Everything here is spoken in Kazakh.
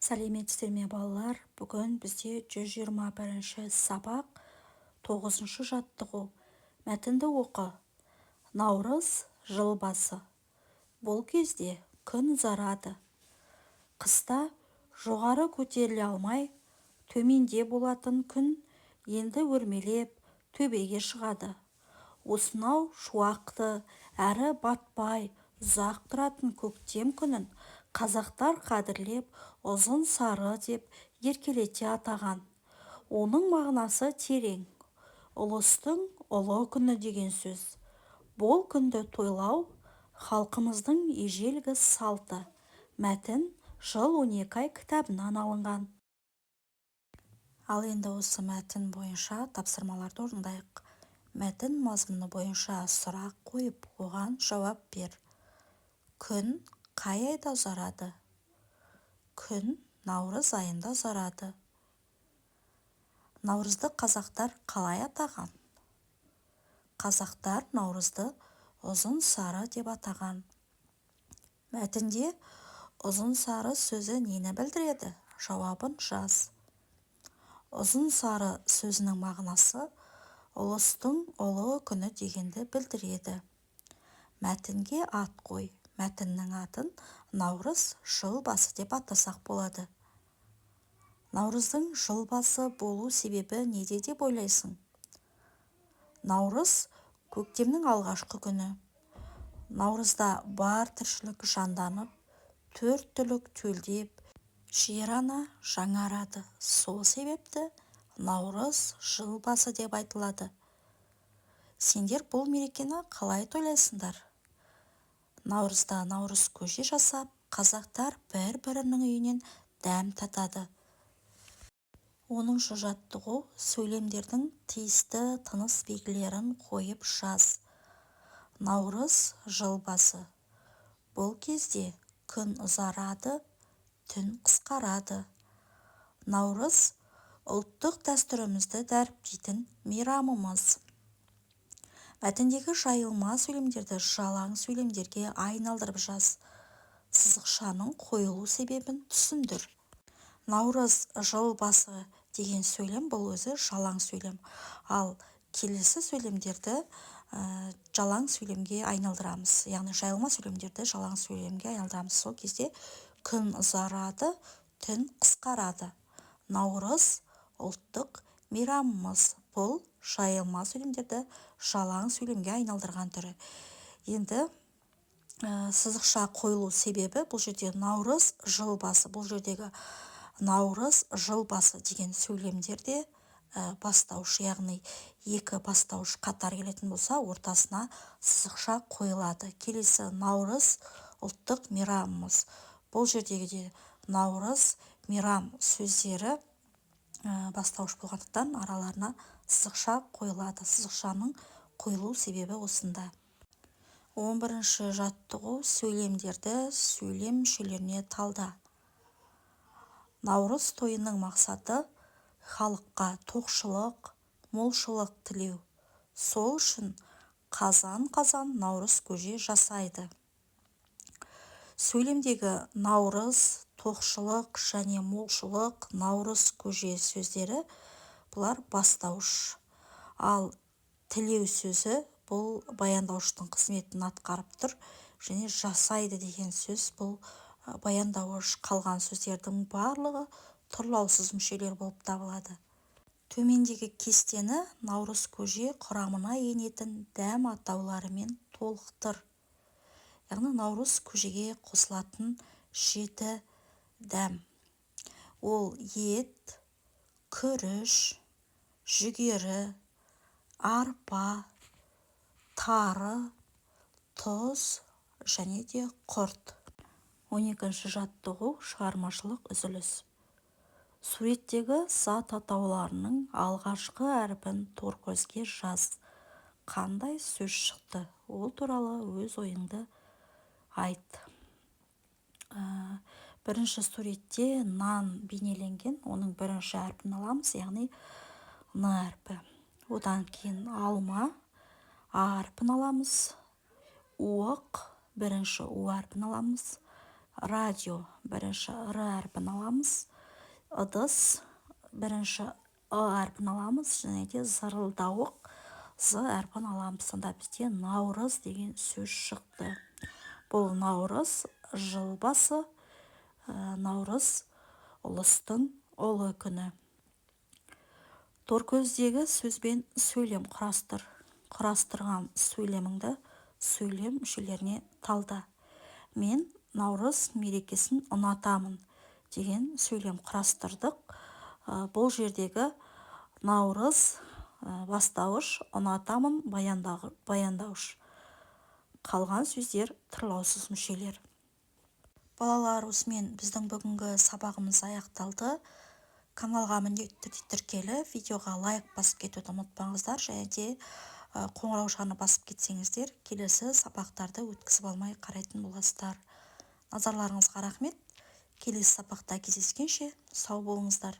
Сәлеметсіздер ме балалар? Бүгін бізде 121 сабақ 9 жаттығу. Мәтінді оқы. Наурыз жыл басы. Бұл кезде күн ұзарады. Қыста жоғары көтеріле алмай, төменде болатын күн енді өрмелеп төбеге шығады. Осынау шуақты әрі батпай ұзақ тұратын көктем күнін қазақтар қадірлеп ұзын сары деп еркелете атаған. Оның мағынасы терең. Ұлыстың ұлы күні деген сөз. Бұл күнді тойлау халқымыздың ежелгі салты. Мәтін жыл 12 ай кітабынан алынған. Ал енді осы мәтін бойынша тапсырмаларды орындайық. Мәтін мазмұны бойынша сұрақ қойып, оған жауап бер. Күн қай айда ұзарады? Күн наурыз айында ұзарады. Наурызды қазақтар қалай атаған? Қазақтар наурызды ұзын сары деп атаған. Мәтінде ұзын сары сөзі нені білдіреді? Жауабын жаз. Ұзын сары сөзінің мағынасы ұлыстың ұлы күні дегенді білдіреді. Мәтінге ат қой. Мәтіннің атын наурыз жыл басы деп атасақ болады. Наурыздың жыл басы болу себебі неде деп ойлайсың? Наурыз көктемнің алғашқы күні. Наурызда бар тіршілік жанданып, төрт түлік төлдеп, жер ана жаңарады. Сол себепті наурыз жыл басы деп айтылады. Сендер бұл мерекені қалай тойлайсыңдар? Наурызда наурыз көже жасап, қазақтар бір-бірінің үйінен дәм татады. 10 жаттығу сөйлемдердің тиісті тыныс белгілерін қойып жаз. Наурыз жыл басы. Бұл кезде күн ұзарады, түн қысқарады. Наурыз ұлттық дәстүрімізді дәріптейтін мейрамымыз. Мәтіндегі жайылма сөйлемдерді жалаң сөйлемдерге айналдырып жаз. Сызықшаның қойылу себебін түсіндір. Наурыз жыл басы деген сөйлем бұл өзі жалаң сөйлем. Ал келесі сөйлемдерді жалаң сөйлемге айналдырамыз. Яғни жайылма сөйлемдерді жалаң сөйлемге айналдырамыз. Сол кезде күн ұзарады, түн қысқарады. Наурыз ұлттық мейрамымыз. Бұл жайылма сөйлемдерді жалаң сөйлемге айналдырған түрі. Енді сызықша қойылу себебі бұл жерде наурыз жыл басы. Бұл жердегі наурыз жыл басы деген сөйлемдерде бастауыш, яғни екі бастауыш қатар келетін болса, ортасына сызықша қойылады. Келесі наурыз ұлттық мейрамымыз. Бұл жердегі де наурыз, мейрам сөздері бастауыш болғандықтан араларына сызықша қойылады. Сызықшаның қойылу себебі осында. 11 жаттығу сөйлемдерді сөйлем мүшелеріне талда. Наурыз тойының мақсаты халыққа тоқшылық, молшылық тілеу. Сол үшін қазан-қазан наурыз көже жасайды. Сөйлемдегі наурыз, тоқшылық және молшылық, наурыз көже сөздері бұлар бастауыш. Ал тілеу сөзі бұл баяндауыштың қызметін атқарып тұр, және жасайды деген сөз бұл баяндауыш. Қалған сөздердің барлығы тұрлаусыз мүшелер болып табылады. Төмендегі кестені наурыз көже құрамына енетін дәм атауларымен толықтыр. Яғни наурыз көжеге қосылатын 7 дәм. Ол ет, күріш, жүгері, арпа, тары, тұз және де құрт. 12 жаттығу шығармашылық үзіліс. Суреттегі зат атауларының алғашқы әрпін торкөзге жаз. Қандай сөз шықты? Ол туралы өз ойыңды айт. Бірінші суретте нан бейнеленген, оның бірінші әрпін аламыз, яғни н әрпі. Одан кейін алма, а әрпін аламыз. Уық, бірінші у әрпін аламыз. радио бірінші р әрпін аламыз. Ыдыс бірінші ы әрпін аламыз, және де зырылдауық з әрпін аламыз. Сонда бізде наурыз деген сөз шықты. Бұл наурыз жыл басы, наурыз ұлыстың ұлы күні. Торкөздегі сөзбен сөйлем құрастыр. Құрастырған сөйлеміңді сөйлем мүшелеріне талда. Мен наурыз мерекесін ұнатамын деген сөйлем құрастырдық. Бұл жердегі наурыз бастауыш, ұнатамын баяндауыш. Қалған сөздер тұрлаусыз мүшелер. Балалар, осымен біздің бүгінгі сабағымыз аяқталды. Каналға міндетті түрде тіркеліп, видеоға лайк басып кетуді ұмытпаңыздар, және де қоңырау шағына басып кетсеңіздер, келесі сабақтарды өткізіп алмай қарайтын боласыздар. Назарларыңызға рахмет. Келесі сабақта кездескенше сау болыңыздар.